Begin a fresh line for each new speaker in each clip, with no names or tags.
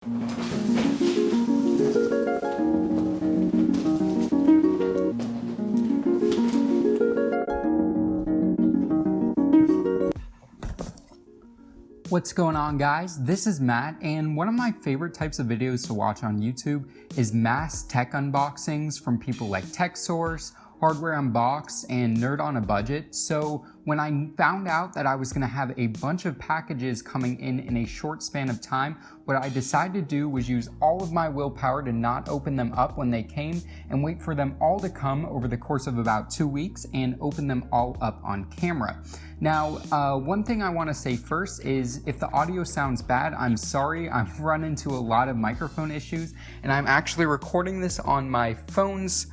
What's going on, guys? This is Matt, and one of my favorite types of videos to watch on YouTube is mass tech unboxings from people like TechSource, Hardware Unboxed, and Nerd on a Budget. So when I found out that I was going to have a bunch of packages coming in a short span of time, what I decided to do was use all of my willpower to not open them up when they came and wait for them all to come over the course of about 2 weeks and open them all up on camera. Now, one thing I want to say first is if the audio sounds bad, I'm sorry. I've run into a lot of microphone issues, and I'm actually recording this on my phone's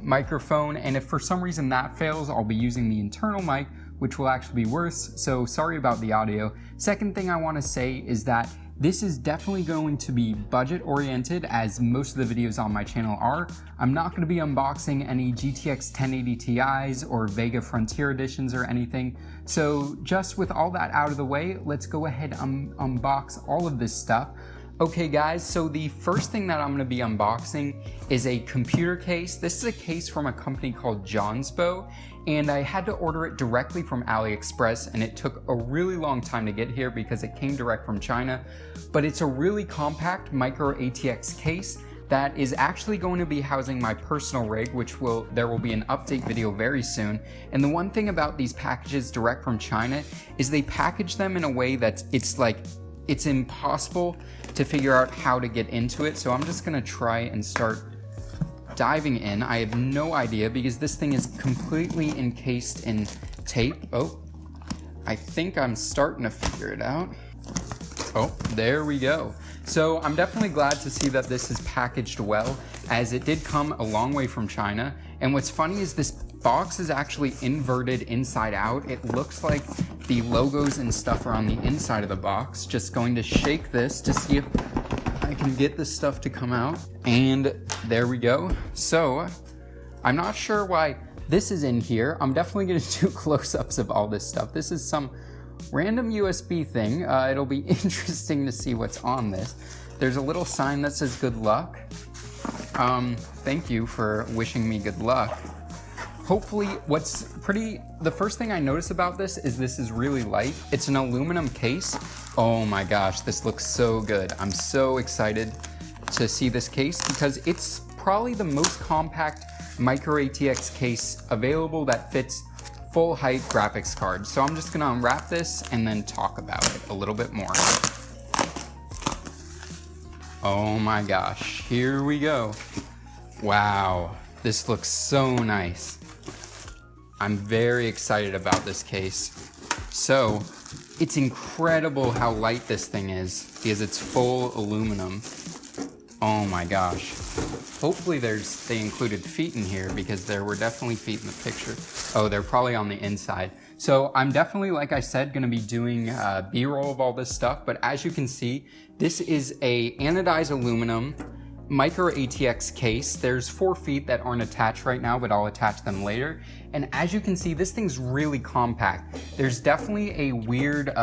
microphone, and if for some reason that fails, I'll be using the internal mic, which will actually be worse, so sorry about the audio. Second thing I want to say is that this is definitely going to be budget oriented, as most of the videos on my channel are. I'm not going to be unboxing any GTX 1080 Ti's or Vega Frontier editions or anything. So just with all that out of the way, let's go ahead and unbox all of this stuff. Okay guys, so the first thing that I'm going to be unboxing is a computer case. This is a case from a company called Johnsbow, and I had to order it directly from AliExpress, and it took a really long time to get here because it came direct from China. But it's a really compact micro ATX case that is actually going to be housing my personal rig, which there will be an update video very soon. And the one thing about these packages direct from China is they package them in a way that it's impossible to figure out how to get into it. So I'm just gonna try and start diving in. I have no idea because this thing is completely encased in tape. Oh, I think I'm starting to figure it out. Oh, there we go. So I'm definitely glad to see that this is packaged well, as it did come a long way from China. And what's funny is this box is actually inverted inside out. It looks like the logos and stuff are on the inside of the box. Just going to shake this to see if I can get this stuff to come out. And there we go. So I'm not sure why this is in here. I'm definitely gonna do close-ups of all this stuff. This is some random USB thing. It'll be interesting to see what's on this. There's a little sign that says good luck. Thank you for wishing me good luck. Hopefully, the first thing I notice about this is really light. It's an aluminum case. Oh my gosh, this looks so good. I'm so excited to see this case because it's probably the most compact micro ATX case available that fits full height graphics cards. So I'm just gonna unwrap this and then talk about it a little bit more. Oh my gosh, here we go. Wow, this looks so nice. I'm very excited about this case. So, it's incredible how light this thing is because it's full aluminum. Oh my gosh. Hopefully they included feet in here because there were definitely feet in the picture. Oh, they're probably on the inside. So I'm definitely, like I said, gonna be doing B-roll of all this stuff, but as you can see, this is a anodized aluminum micro ATX case. There's 4 feet that aren't attached right now, but I'll attach them later. And as you can see, this thing's really compact. There's definitely a weird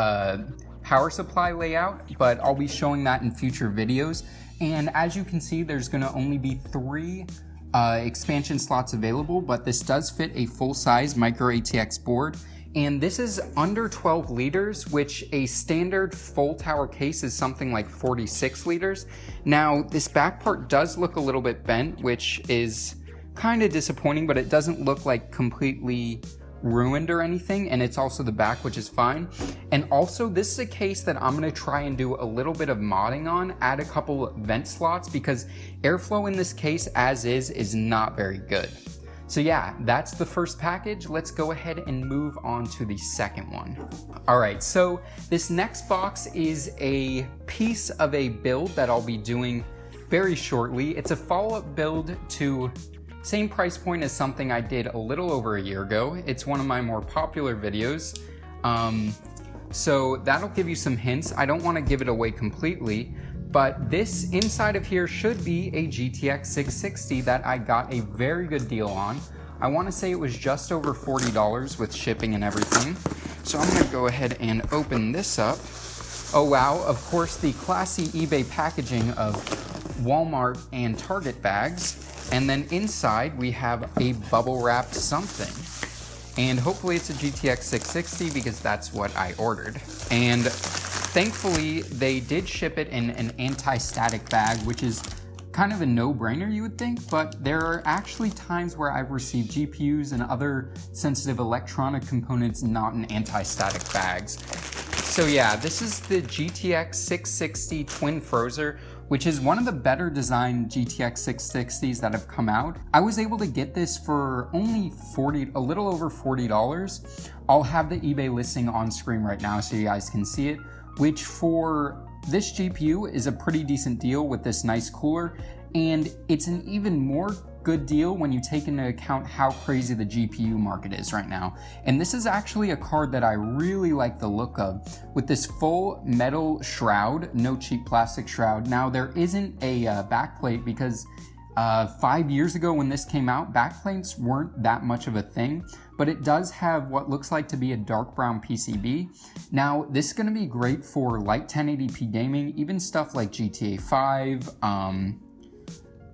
power supply layout, but I'll be showing that in future videos. And as you can see, there's gonna only be 3 expansion slots available, but this does fit a full-size micro ATX board. And this is under 12 liters, which a standard full tower case is something like 46 liters. Now, this back part does look a little bit bent, which is kind of disappointing, but it doesn't look like completely ruined or anything, and it's also the back, which is fine. And also, this is a case that I'm gonna try and do a little bit of modding on, add a couple vent slots, because airflow in this case as is not very good. So yeah, that's the first package. Let's go ahead and move on to the second one. All right, so this next box is a piece of a build that I'll be doing very shortly. It's a follow-up build to same price point as something I did a little over a year ago. It's one of my more popular videos. So that'll give you some hints. I don't want to give it away completely, but this inside of here should be a GTX 660 that I got a very good deal on. I want to say it was just over $40 with shipping and everything. So I'm going to go ahead and open this up. Oh wow, of course the classy eBay packaging of Walmart and Target bags. And then inside we have a bubble wrapped something. And hopefully it's a GTX 660 because that's what I ordered. And thankfully they did ship it in an anti-static bag, which is kind of a no-brainer you would think, but there are actually times where I've received GPUs and other sensitive electronic components not in anti-static bags. So yeah, this is the GTX 660 Twin Frozer, which is one of the better designed GTX 660s that have come out. I was able to get this for only a little over $40. I'll have the eBay listing on screen right now so you guys can see it, which for this GPU is a pretty decent deal with this nice cooler, and it's an even more good deal when you take into account how crazy the GPU market is right now. And this is actually a card that I really like the look of, with this full metal shroud, no cheap plastic shroud. Now there isn't a backplate because 5 years ago when this came out, backplates weren't that much of a thing, but it does have what looks like to be a dark brown PCB. Now, this is gonna be great for light 1080p gaming, even stuff like GTA 5,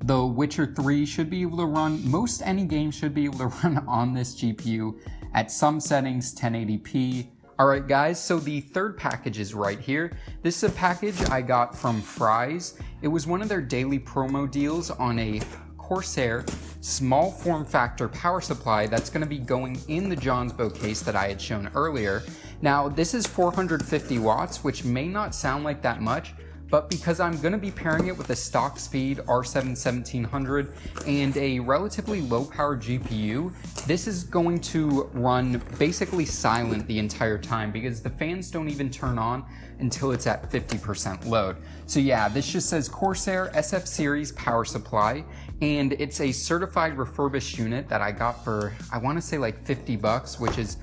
The Witcher 3 should be able to run, most any game should be able to run on this GPU at some settings, 1080p. Alright guys, so the third package is right here. This is a package I got from Fry's. It was one of their daily promo deals on a Corsair small form factor power supply that's going to be going in the Johnsbow case that I had shown earlier. Now this is 450 watts, which may not sound like that much, but because I'm going to be pairing it with a stock speed R7 1700 and a relatively low power GPU, this is going to run basically silent the entire time because the fans don't even turn on until it's at 50% load. So yeah, this just says Corsair SF series power supply, and it's a certified refurbished unit that I got for, I want to say like 50 bucks, which is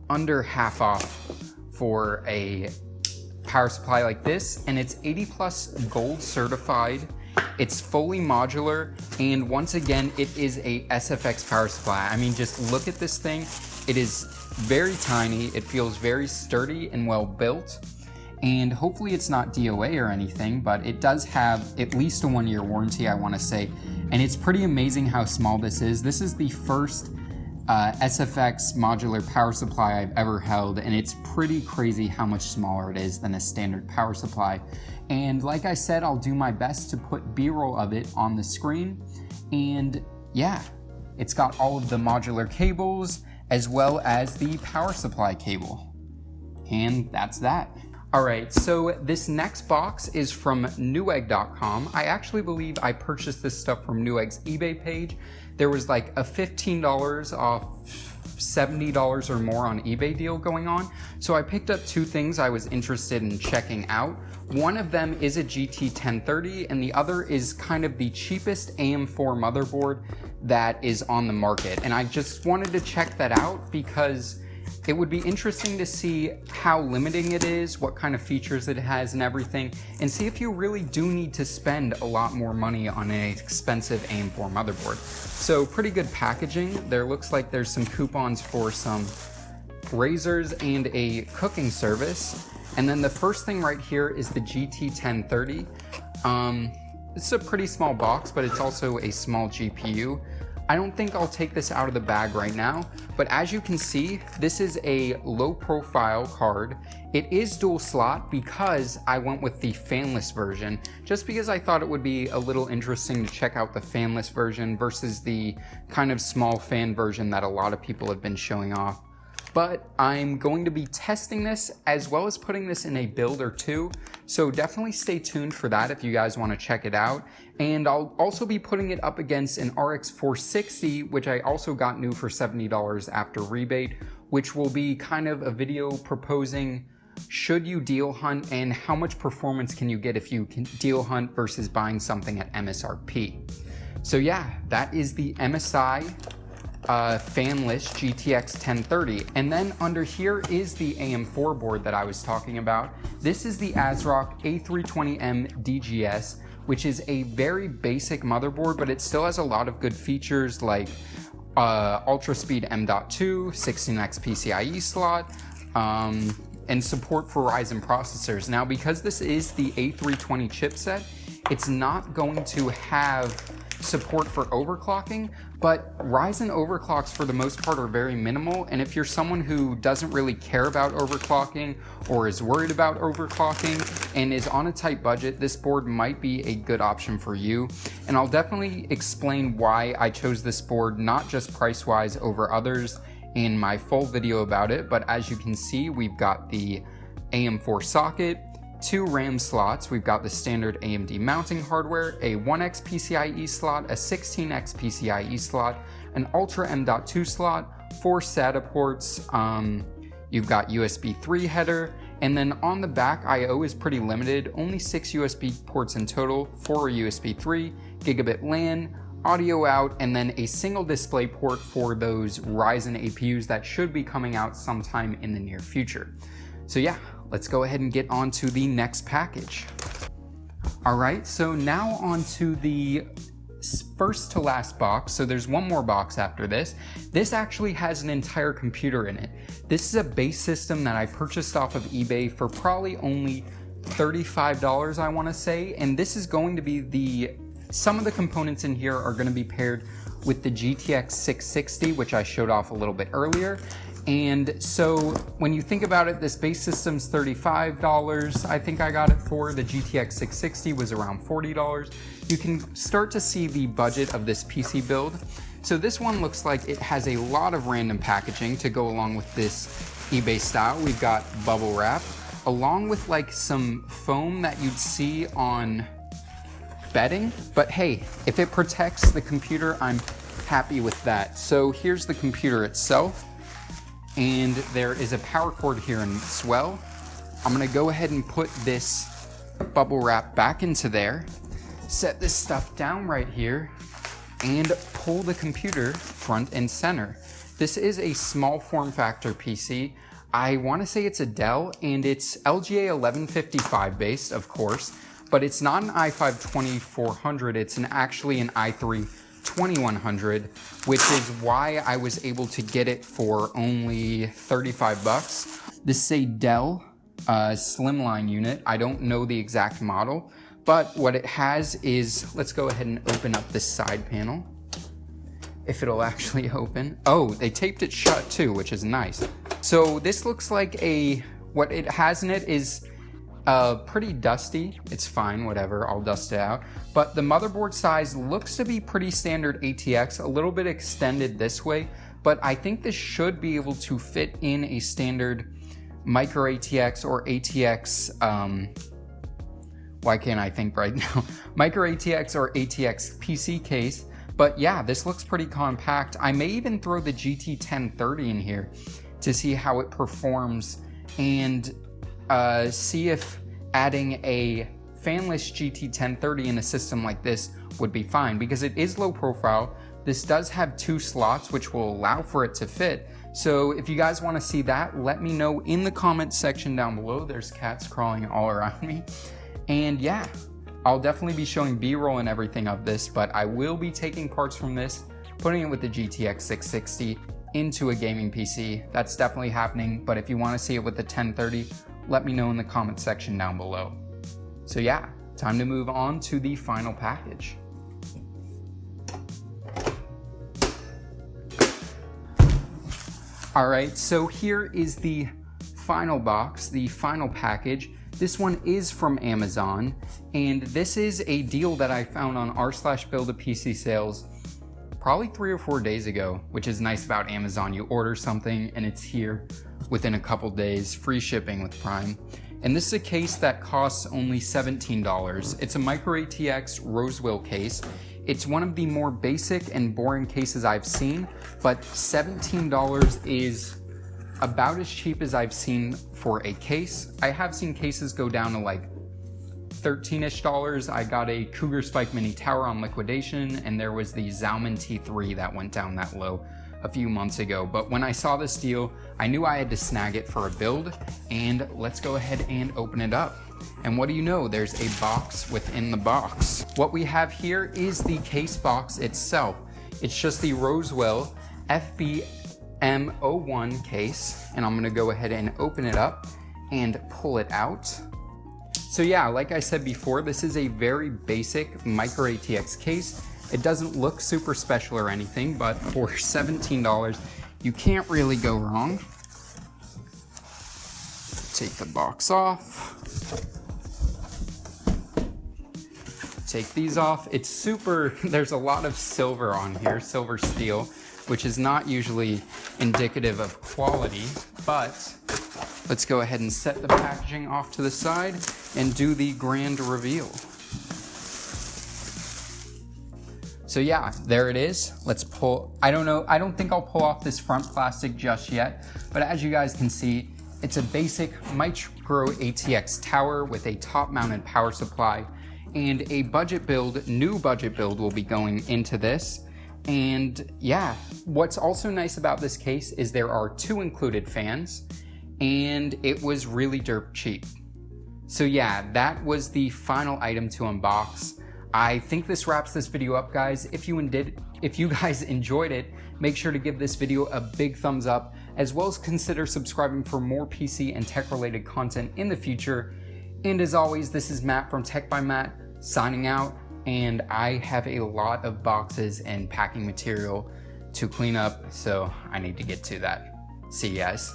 under half off for a power supply like this, and it's 80+ gold certified. It's fully modular, and once again, it is a SFX power supply. I mean, just look at this thing. It is very tiny. It feels very sturdy and well built, and hopefully it's not DOA or anything, but it does have at least a 1-year warranty, I want to say, and it's pretty amazing how small this is. This is the first SFX modular power supply I've ever held, and it's pretty crazy how much smaller it is than a standard power supply. And like I said, I'll do my best to put B-roll of it on the screen. And yeah, it's got all of the modular cables as well as the power supply cable. And that's that. Alright, so this next box is from Newegg.com. I actually believe I purchased this stuff from Newegg's eBay page. There was like a $15 off $70 or more on eBay deal going on. So I picked up two things I was interested in checking out. One of them is a GT 1030 and the other is kind of the cheapest AM4 motherboard that is on the market. And I just wanted to check that out because it would be interesting to see how limiting it is, what kind of features it has and everything, and see if you really do need to spend a lot more money on an expensive AM4 motherboard. So pretty good packaging. There looks like there's some coupons for some razors and a cooking service. And then the first thing right here is the GT 1030. It's a pretty small box, but it's also a small GPU. I don't think I'll take this out of the bag right now, but as you can see, this is a low profile card. It is dual slot because I went with the fanless version, just because I thought it would be a little interesting to check out the fanless version versus the kind of small fan version that a lot of people have been showing off. But I'm going to be testing this as well as putting this in a build or two. So definitely stay tuned for that if you guys want to check it out. And I'll also be putting it up against an RX 460, which I also got new for $70 after rebate, which will be kind of a video proposing should you deal hunt and how much performance can you get if you can deal hunt versus buying something at MSRP. So yeah, that is the MSI fanless GTX 1030. And then under here is the AM4 board that I was talking about. This is the ASRock A320M DGS, which is a very basic motherboard, but it still has a lot of good features like ultra speed M.2, 16x PCIe slot, and support for Ryzen processors. Now, because this is the A320 chipset, it's not going to have support for overclocking, but Ryzen overclocks for the most part are very minimal, and if you're someone who doesn't really care about overclocking or is worried about overclocking and is on a tight budget, this board might be a good option for you. And I'll definitely explain why I chose this board, not just price-wise over others, in my full video about it. But as you can see, we've got the AM4 socket, 2 RAM slots, we've got the standard AMD mounting hardware, a 1x PCIe slot, a 16x PCIe slot, an Ultra M.2 slot, 4 SATA ports, you've got USB 3 header, and then on the back, I/O is pretty limited, only 6 USB ports in total, 4 USB 3, gigabit LAN, audio out, and then a single display port for those Ryzen APUs that should be coming out sometime in the near future. So yeah, let's go ahead and get on to the next package. All right, so now on to the first to last box. So there's one more box after this. This actually has an entire computer in it. This is a base system that I purchased off of eBay for probably only $35, I wanna say. And this is going to be some of the components in here are gonna be paired with the GTX 660, which I showed off a little bit earlier. And so when you think about it, this base system's $35. I think I got it for. The GTX 660 was around $40. You can start to see the budget of this PC build. So this one looks like it has a lot of random packaging to go along with this eBay style. We've got bubble wrap, along with like some foam that you'd see on bedding. But hey, if it protects the computer, I'm happy with that. So here's the computer itself. And there is a power cord here as well. I'm gonna go ahead and put this bubble wrap back into there, set this stuff down right here, and pull the computer front and center. This is a small form factor PC. I wanna say it's a Dell, and it's LGA 1155 based, of course, but it's not an i5 2400, it's actually an i3 2100, which is why I was able to get it for only 35 bucks. This is a Dell slimline unit. I don't know the exact model, but what it has is, let's go ahead and open up this side panel, if it'll actually open. Oh, they taped it shut too, which is nice. So this looks like what it has in it is pretty dusty. It's fine, whatever, I'll dust it out. But the motherboard size looks to be pretty standard ATX, a little bit extended this way, but I think this should be able to fit in a standard micro ATX or ATX, why can't I think right now? Micro ATX or ATX PC case. But yeah, this looks pretty compact. I may even throw the GT 1030 in here to see how it performs and see if adding a fanless GT 1030 in a system like this would be fine, because it is low profile. This does have 2 slots, which will allow for it to fit. So if you guys want to see that, let me know in the comments section down below. There's cats crawling all around me. And yeah, I'll definitely be showing B-roll and everything of this, but I will be taking parts from this, putting it with the GTX 660 into a gaming PC. That's definitely happening, but if you want to see it with the 1030, let me know in the comments section down below. So yeah, time to move on to the final package. All right, so here is the final box, the final package. This one is from Amazon, and this is a deal that I found on r/build-a-pc sales probably 3 or 4 days ago, which is nice about Amazon. You order something and it's here within a couple days, free shipping with Prime. And this is a case that costs only $17. It's a micro ATX Rosewell case. It's one of the more basic and boring cases I've seen, but $17 is about as cheap as I've seen for a case. I have seen cases go down to like $13-ish. I got a Cougar Spike Mini Tower on liquidation, and there was the Zalman T3 that went down that low a few months ago. But when I saw this deal, I knew I had to snag it for a build, and let's go ahead and open it up. And what do you know, there's a box within the box. What we have here is the case box itself. It's just the Rosewell FBM01 case, and I'm gonna go ahead and open it up. and pull it out. So yeah, like I said before, this is a very basic micro ATX case. It doesn't look super special or anything, but for $17, you can't really go wrong. Take the box off. Take these off. It's super, there's a lot of silver on here, silver steel, which is not usually indicative of quality, but let's go ahead and set the packaging off to the side and do the grand reveal. So yeah, there it is. Let's pull, I don't think I'll pull off this front plastic just yet, but as you guys can see, it's a basic micro ATX tower with a top mounted power supply, and a budget build, new budget build will be going into this. And yeah, what's also nice about this case is there are 2 included fans, and it was really dirt cheap. So yeah, that was the final item to unbox. I think this wraps this video up, guys. If you guys enjoyed it, make sure to give this video a big thumbs up, as well as consider subscribing for more PC and tech related content in the future. And as always, this is Matt from Tech by Matt signing out, and I have a lot of boxes and packing material to clean up, so I need to get to that. See you guys.